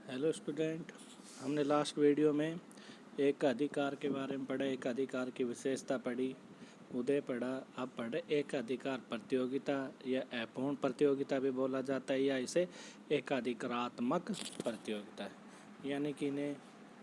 Hello student, हमने last video में एक अधिकार के बारे में पढ़ा, एक अधिकार की विशेषता पढ़ी, उदय पढ़ा। अब पढ़े एक अधिकार प्रतियोगिता या अपूर्ण प्रतियोगिता भी बोला जाता है, या इसे एकाधिकारात्मक प्रतियोगिता, यानी कि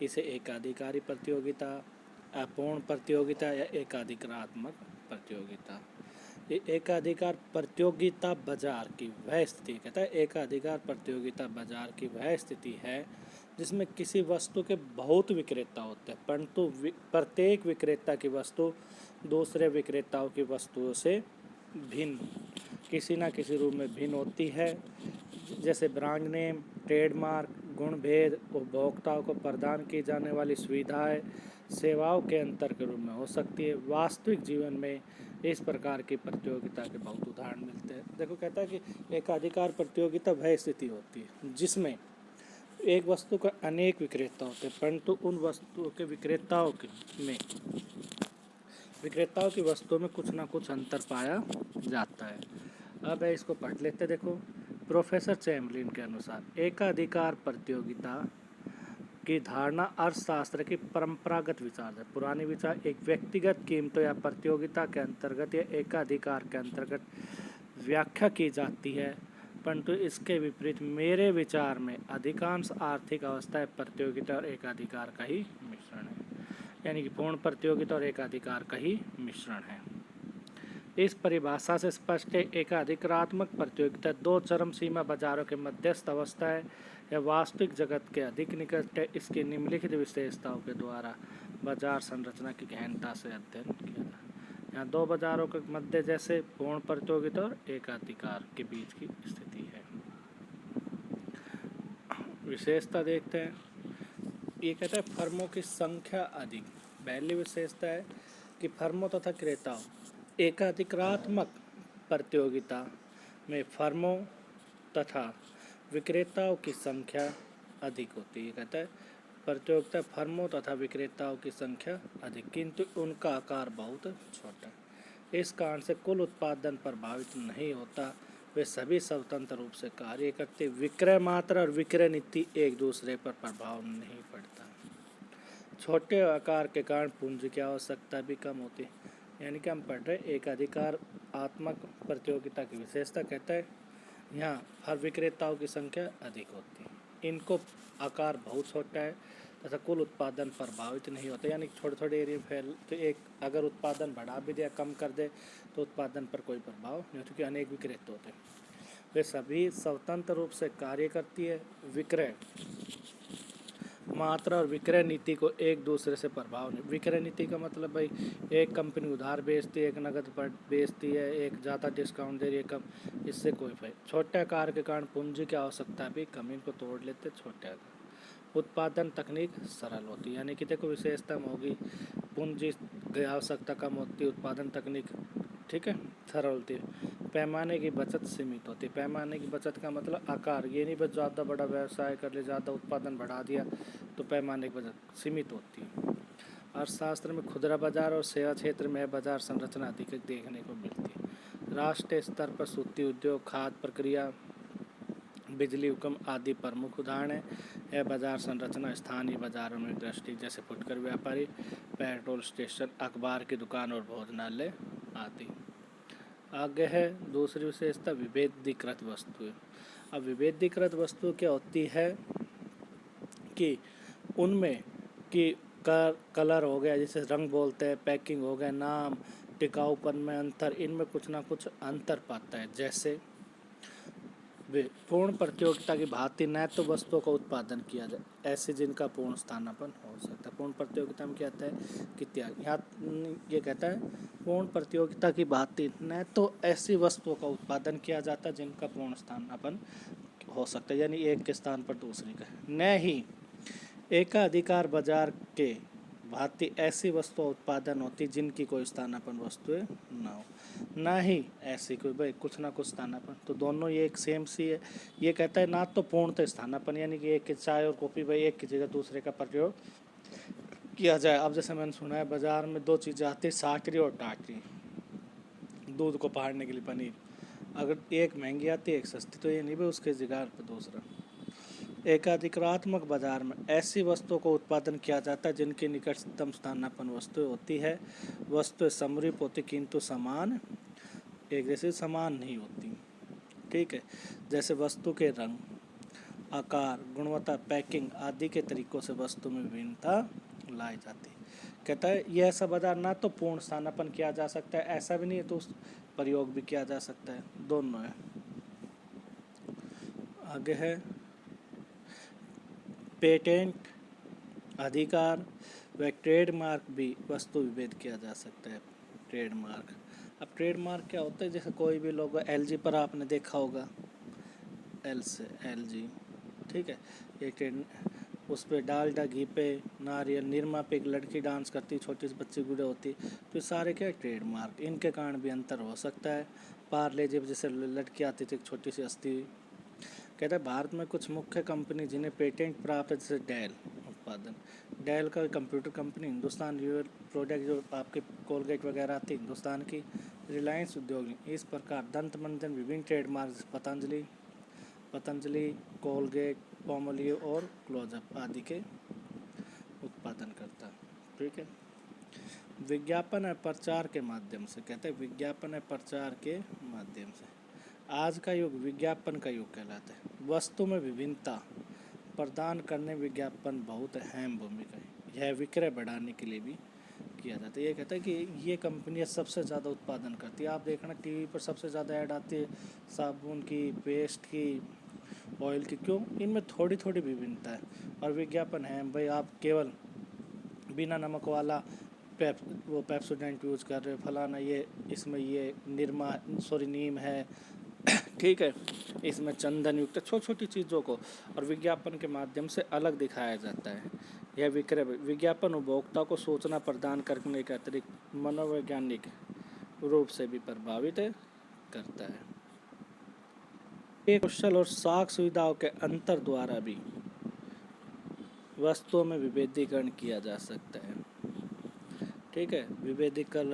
इसे एकाधिकारी प्रतियोगिता, अपूर्ण प्रतियोगिता या एकाधिकारात्मक प्रतियोगिता। एकाधिकार प्रतियोगिता बाजार की वह स्थिति, कहता है एकाधिकार प्रतियोगिता बाजार की वह स्थिति है जिसमें किसी वस्तु के बहुत विक्रेता होते हैं, परंतु प्रत्येक विक्रेता की वस्तु दूसरे विक्रेताओं की वस्तुओं से भिन्न, किसी न किसी रूप में भिन्न होती है। जैसे ब्रांड नेम, ट्रेडमार्क, गुण भेद, उपभोक्ताओं को प्रदान की जाने वाली सुविधाएं, सेवाओं के अंतर के रूप में हो सकती है। वास्तविक जीवन में इस प्रकार की प्रतियोगिता के बहुत उदाहरण मिलते हैं। देखो, कहता है कि एकाधिकार प्रतियोगिता वह स्थिति होती है जिसमें एक वस्तु का अनेक विक्रेता होते हैं, परंतु उन वस्तुओं के विक्रेताओं की वस्तुओं में कुछ ना कुछ अंतर पाया जाता है। अब इसको पढ़ लेते। देखो, प्रोफेसर चैमलिन के अनुसार एकाधिकार प्रतियोगिता की धारणा अर्थशास्त्र की परंपरागत विचार है। पुराने विचार एक व्यक्तिगत कीमतों या प्रतियोगिता के अंतर्गत या एकाधिकार के अंतर्गत व्याख्या की जाती है, परंतु इसके विपरीत मेरे विचार में अधिकांश आर्थिक अवस्थाएं प्रतियोगिता और एकाधिकार का ही मिश्रण है, यानी कि पूर्ण प्रतियोगिता और एकाधिकार का ही मिश्रण है। इस परिभाषा से स्पष्ट है, एकाधिकारात्मक प्रतियोगिता दो चरम सीमा बाजारों के मध्यस्थ अवस्था है या वास्तविक जगत के अधिक निकट है। इसकी निम्नलिखित विशेषताओं के द्वारा बाजार संरचना की गहनता से अध्ययन किया जाए। यहाँ दो बाजारों के मध्य जैसे पूर्ण प्रतियोगिता और एकाधिकार के बीच की स्थिति है। विशेषता देखते हैं। ये कहता है फर्मों की संख्या अधिक। पहली विशेषता है कि फर्मों तथा क्रेताओं, एकाधिकारात्मक प्रतियोगिता में फर्मों तथा विक्रेताओं की संख्या अधिक होती है। कहता है प्रतियोगिता फर्मों तथा विक्रेताओं की संख्या अधिक, किंतु उनका आकार बहुत छोटा है। इस कारण से कुल उत्पादन प्रभावित नहीं होता, वे सभी स्वतंत्र रूप से कार्य करते। विक्रय मात्रा और विक्रय नीति एक दूसरे पर प्रभाव नहीं पड़ता। छोटे आकार के कारण पूंजी की आवश्यकता भी कम होती है, यानी कि हम पढ़ रहे एकाधिकारात्मक प्रतियोगिता की विशेषता। कहता है यहाँ हर विक्रेताओं की संख्या अधिक होती है, इनको आकार बहुत छोटा है तथा कुल उत्पादन प्रभावित नहीं होता, यानी छोटे छोटे एरिया फैल तो एक अगर उत्पादन बढ़ा भी दे, कम कर दे तो उत्पादन पर कोई प्रभाव नहीं होता, क्योंकि अनेक विक्रेता होते हैं। वे सभी स्वतंत्र रूप से कार्य करती है। विक्रय मात्रा और विक्रय नीति को एक दूसरे से प्रभाव नहीं। विक्रय नीति का मतलब भाई, एक कंपनी उधार बेचती है, एक नगद पर बेचती है, एक ज़्यादा डिस्काउंट दे रही है, कम, इससे कोई फायदा। छोटे आकार के कारण पूंजी की आवश्यकता भी कम, इनको तोड़ लेते छोटे आकार। उत्पादन तकनीक सरल होती है, यानी कि देखो विशेषता में होगी पूंजी की आवश्यकता कम होती है, उत्पादन तकनीक ठीक है सरल होती है। पैमाने की बचत सीमित होती है। पैमाने की बचत का मतलब आकार, ये नहीं बस ज़्यादा बड़ा व्यवसाय कर ले, ज़्यादा उत्पादन बढ़ा दिया तो पैमाने की बचत सीमित होती है। अर्थशास्त्र में खुदरा बाजार और सेवा क्षेत्र में बाजार संरचना अधिक देखने को मिलती है। राष्ट्रीय स्तर पर सूती उद्योग, खाद्य प्रक्रिया, बिजली उपक्रम आदि प्रमुख उदाहरण है। यह बाजार संरचना स्थानीय बाजारों में दृष्टि, जैसे फुटकर व्यापारी, पेट्रोल स्टेशन, अखबार की दुकान और भोजनालय आदि। आगे है दूसरी विशेषता, विभेदीकृत वस्तुएं। अब विभेदीकृत वस्तु क्या होती है कि उनमें कि कलर हो गया, जैसे रंग बोलते हैं, पैकिंग हो गया, नाम, टिकाऊपन में अंतर, इनमें कुछ ना कुछ अंतर पाता है। जैसे पूर्ण प्रतियोगिता की भांति न तो वस्तुओं का उत्पादन किया जाए, ऐसे जिनका पूर्ण स्थानापन्न हो सकता है। पूर्ण प्रतियोगिता में क्या कहता है कि त्याग, यहाँ ये कहता है पूर्ण प्रतियोगिता की भांति न तो ऐसी वस्तुओं का उत्पादन किया जाता जिनका पूर्ण स्थानापन्न हो सकता है, यानी एक के स्थान पर दूसरी का, न ही एकाधिकार बाजार के भांति ऐसी वस्तुओं उत्पादन होती जिनकी कोई स्थानापन्न वस्तुएं न हो, ना ही ऐसी कोई भाई कुछ ना कुछ स्थानापन्न, तो दोनों ये एक सेम सी है। ये कहता है ना तो पूर्णतः स्थानापन्न, यानी कि एक की चाय और कॉफ़ी भाई एक की जगह दूसरे का प्रयोग किया जाए। अब जैसे मैंने सुना है बाजार में दो चीज़ें आती है, साटरी और टाटरी, दूध को फाड़ने के लिए पनीर, अगर एक महंगी आती है एक सस्ती, तो ये नहीं भाई उसके जगह पर दूसरा। एकाधिकारात्मक बाजार में ऐसी वस्तुओं को उत्पादन किया जाता है जिनकी निकटतम स्थानापन्न वस्तुएं होती है। वस्तुएं समरूप होती किंतु समान एक जैसी समान नहीं होती। ठीक है, जैसे वस्तु के रंग, आकार, गुणवत्ता, पैकिंग आदि के तरीकों से वस्तु में विभिन्नता लाई जाती है। कहता है यह ऐसा बाजार ना तो पूर्ण स्थानापन्न किया जा सकता है, ऐसा भी नहीं है तो उस प्रयोग भी किया जा सकता है, दोनों है। आगे है पेटेंट अधिकार व ट्रेडमार्क भी वस्तु विभेद किया जा सकता है। ट्रेडमार्क, अब ट्रेडमार्क क्या होता है, जैसे कोई भी लोगो LG पर आपने देखा होगा, एल से LG, ठीक है, एक ट्रेड, उस पर डालडा घी पे नारियल, निरमा पे एक लड़की डांस करती, छोटी सी बच्ची गुड़े होती, तो ये सारे क्या ट्रेडमार्क, इनके कारण भी अंतर हो सकता है। पार्ले जी जैसे लड़की आती थी, एक छोटी सी हस्ती। कहता है भारत में कुछ मुख्य कंपनी जिन्हें पेटेंट प्राप्त है, जैसे डेल उत्पादन, डेल का computer company, Hindustan Unilever product जो आपके कोलगेट वगैरह आती हिंदुस्तान की, रिलायंस उद्योग, इस प्रकार दंत मंजन विभिन्न ट्रेडमार्क पतंजलि, कोलगेट, पोमोलिव और क्लोजअप आदि के उत्पादन करता। ठीक है, विज्ञापन और प्रचार के माध्यम से, कहते हैं विज्ञापन और प्रचार के माध्यम से आज का युग विज्ञापन का युग कहलाता है। वस्तु में विभिन्नता प्रदान करने विज्ञापन बहुत अहम भूमिका है। यह विक्रय बढ़ाने के लिए भी किया जाता है। ये कहता है कि ये कंपनियां सबसे ज़्यादा उत्पादन करती है। आप देखना टीवी पर सबसे ज़्यादा ऐड आती है साबुन की, पेस्ट की, ऑयल की, क्यों? इनमें थोड़ी थोड़ी विभिन्नता है और विज्ञापन है भाई आप केवल बिना नमक वाला पेप्सोडेंट यूज कर रहे हो, फलाना ये इसमें ये नीम है, ठीक है, इसमें चंदन युक्त, छोटी छोटी चीज़ों को और विज्ञापन के माध्यम से अलग दिखाया जाता है। यह विज्ञापन उपभोक्ता को सूचना प्रदान करने के अतिरिक्त मनोवैज्ञानिक रूप से भी प्रभावित करता है। एक कुशल और साख सुविधाओं के अंतर द्वारा भी वस्तुओं में विभेदीकरण किया जा सकता है। ठीक है, विभेदीकरण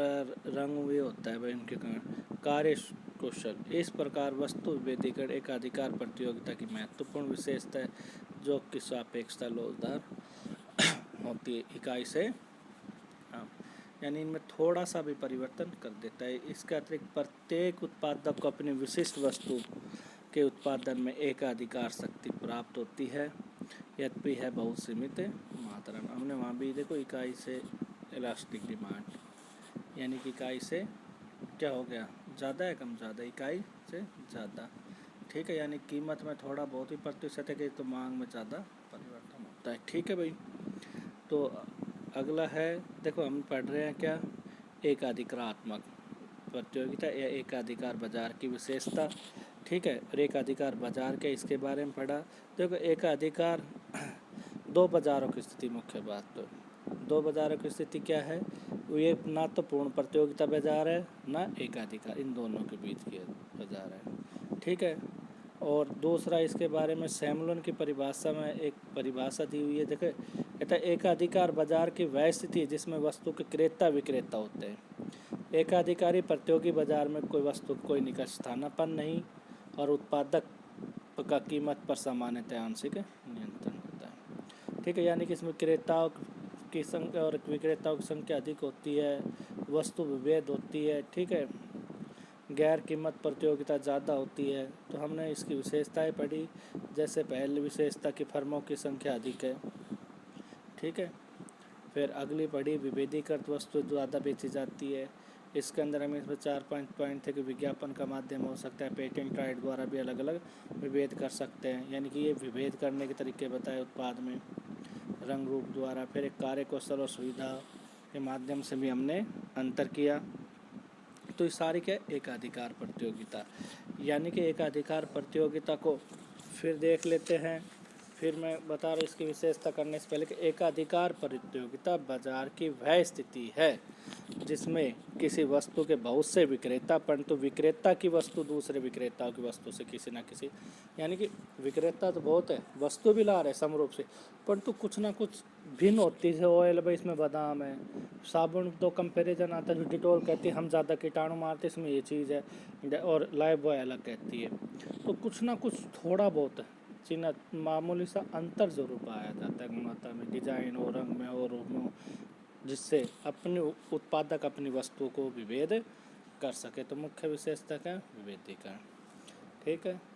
रंग भी होता है भाई उनके कारण। कार्य कुशल, इस प्रकार वस्तु विभेदीकरण एकाधिकार प्रतियोगिता की महत्वपूर्ण विशेषता है जो कि सापेक्षता लोचदार होती है इकाई से, यानी इनमें थोड़ा सा भी परिवर्तन कर देता है। इसके अतिरिक्त प्रत्येक उत्पादक को अपनी विशिष्ट वस्तु के उत्पादन में एकाधिकार शक्ति प्राप्त होती है, यद्यपि है बहुत सीमित मात्रा में। हमने वहाँ भी देखो इकाई से इलास्टिक डिमांड, यानी कि इकाई से क्या हो गया, ज़्यादा है कम, ज़्यादा, इकाई से ज़्यादा। ठीक है, यानी कीमत में थोड़ा बहुत ही प्रतिशत है कि तो मांग में ज़्यादा परिवर्तन होता है। ठीक है भाई, तो अगला है, देखो हम पढ़ रहे हैं क्या, एकाधिकारात्मक प्रतियोगिता या एकाधिकार बाजार की विशेषता। ठीक है, और एकाधिकार बाजार के इसके बारे में पढ़ा। देखो एकाधिकार दो बाजारों की स्थिति, मुख्य बात तो दो बाजारों की स्थिति क्या है, ये ना तो पूर्ण प्रतियोगिता बाजार है ना एकाधिकार, इन दोनों के बीच की बाजार है। ठीक है, और दूसरा इसके बारे में सैमुलन की परिभाषा में एक परिभाषा दी हुई है। देखो कहता है एकाधिकार बाजार की वह स्थिति जिसमें वस्तु के क्रेता विक्रेता होते हैं। एकाधिकारी प्रतियोगी बाजार में कोई वस्तु कोई निकट स्थानापन्न नहीं और उत्पादक का कीमत पर सामान्यतः आंशिक नियंत्रण होता है। ठीक है, यानी कि इसमें क्रेताओं की संख्या और विक्रेताओं की संख्या अधिक होती है, वस्तु विभेद होती है। ठीक है, गैर कीमत प्रतियोगिता ज़्यादा होती है। तो हमने इसकी विशेषताएं पढ़ी, जैसे पहली विशेषता की फर्मों की संख्या अधिक है। ठीक है, फिर अगली पढ़ी विभेदीकृत वस्तु ज़्यादा बेची जाती है। इसके अंदर हमें इसमें 4-5 पॉइंट थे कि विज्ञापन का माध्यम हो सकता है, पेटेंट राइट द्वारा भी अलग अलग विभेद कर सकते हैं, यानी कि ये विभेद करने के तरीके बताए उत्पाद में, रंग रूप द्वारा। फिर एक कार्य कौशल और सुविधा के माध्यम से भी हमने अंतर किया। तो ये सारी क्या एकाधिकार प्रतियोगिता, यानी कि एकाधिकार प्रतियोगिता को फिर देख लेते हैं। फिर मैं बता रहा हूँ इसकी विशेषता करने से पहले कि एकाधिकार प्रतियोगिता बाजार की वह स्थिति है जिसमें किसी वस्तु के बहुत से विक्रेता, परंतु विक्रेता की वस्तु दूसरे विक्रेताओं की वस्तु से किसी न किसी, यानी कि विक्रेता तो बहुत है, वस्तु भी ला रहे समरूप से, परंतु कुछ ना कुछ भिन्न होती है। ऑयल भाई इसमें बादाम है, साबुन तो कंपैरिजन आता है, डिटोल कहती है हम ज़्यादा कीटाणु मारते इसमें ये चीज़ है, और लाइफ बॉय अलग कहती है। तो कुछ ना कुछ थोड़ा बहुत चिन्ह मामूली सा अंतर ज़रूर पाया जाता है गुणवत्ता में, डिजाइन और रंग में और उनमें, जिससे अपने उत्पादक अपनी वस्तु को विभेद कर सके। तो मुख्य विशेषता क्या है? विभेदीकरण। ठीक है।